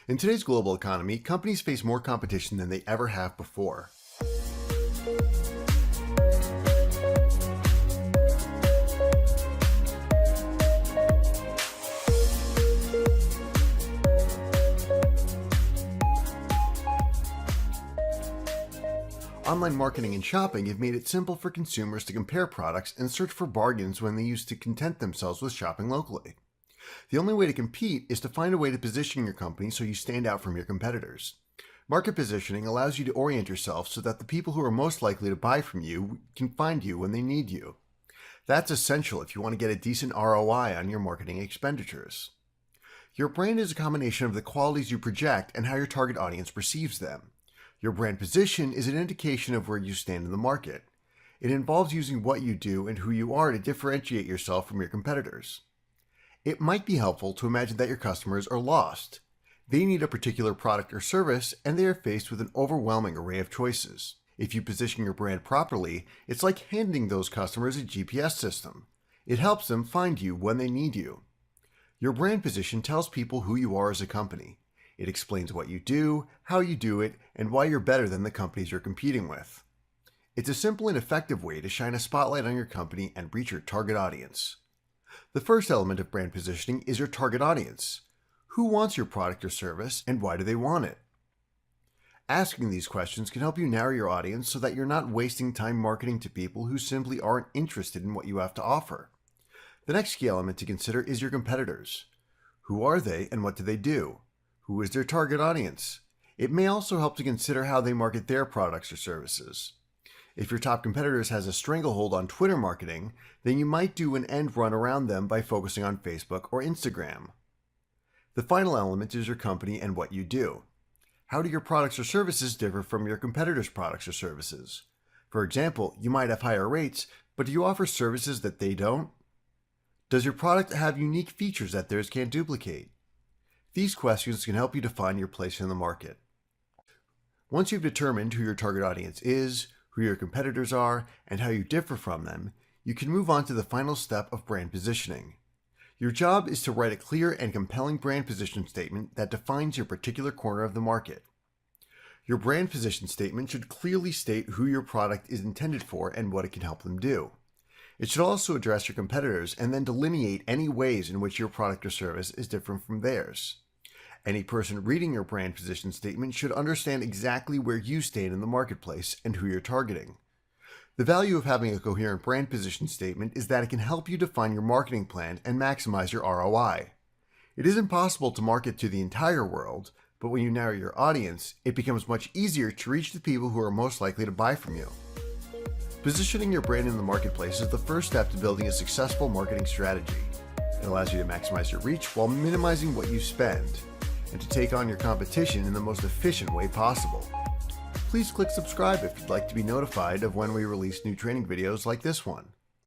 In today's global economy, companies face more competition than they ever have before. Online marketing and shopping have made it simple for consumers to compare products and search for bargains when they used to content themselves with shopping locally. The only way to compete is to find a way to position your company so you stand out from your competitors. Market positioning allows you to orient yourself so that the people who are most likely to buy from you can find you when they need you. That's essential if you want to get a decent ROI on your marketing expenditures. Your brand is a combination of the qualities you project and how your target audience perceives them. Your brand position is an indication of where you stand in the market. It involves using what you do and who you are to differentiate yourself from your competitors. It might be helpful to imagine that your customers are lost. They need a particular product or service, and they are faced with an overwhelming array of choices. If you position your brand properly, it's like handing those customers a GPS system. It helps them find you when they need you. Your brand position tells people who you are as a company. It explains what you do, how you do it, and why you're better than the companies you're competing with. It's a simple and effective way to shine a spotlight on your company and reach your target audience. The first element of brand positioning is your target audience. Who wants your product or service, and why do they want it? Asking these questions can help you narrow your audience so that you're not wasting time marketing to people who simply aren't interested in what you have to offer. The next key element to consider is your competitors. Who are they and what do they do? Who is their target audience? It may also help to consider how they market their products or services. If your top competitors has a stranglehold on Twitter marketing, then you might do an end run around them by focusing on Facebook or Instagram. The final element is your company and what you do. How do your products or services differ from your competitors' products or services? For example, you might have higher rates, but do you offer services that they don't? Does your product have unique features that theirs can't duplicate? These questions can help you define your place in the market. Once you've determined who your target audience is, who your competitors are, and how you differ from them, you can move on to the final step of brand positioning. Your job is to write a clear and compelling brand position statement that defines your particular corner of the market. Your brand position statement should clearly state who your product is intended for and what it can help them do. It should also address your competitors and then delineate any ways in which your product or service is different from theirs. Any person reading your brand position statement should understand exactly where you stand in the marketplace and who you're targeting. The value of having a coherent brand position statement is that it can help you define your marketing plan and maximize your ROI. It isn't possible to market to the entire world, but when you narrow your audience, it becomes much easier to reach the people who are most likely to buy from you. Positioning your brand in the marketplace is the first step to building a successful marketing strategy. It allows you to maximize your reach while minimizing what you spend, and to take on your competition in the most efficient way possible. Please click subscribe if you'd like to be notified of when we release new training videos like this one.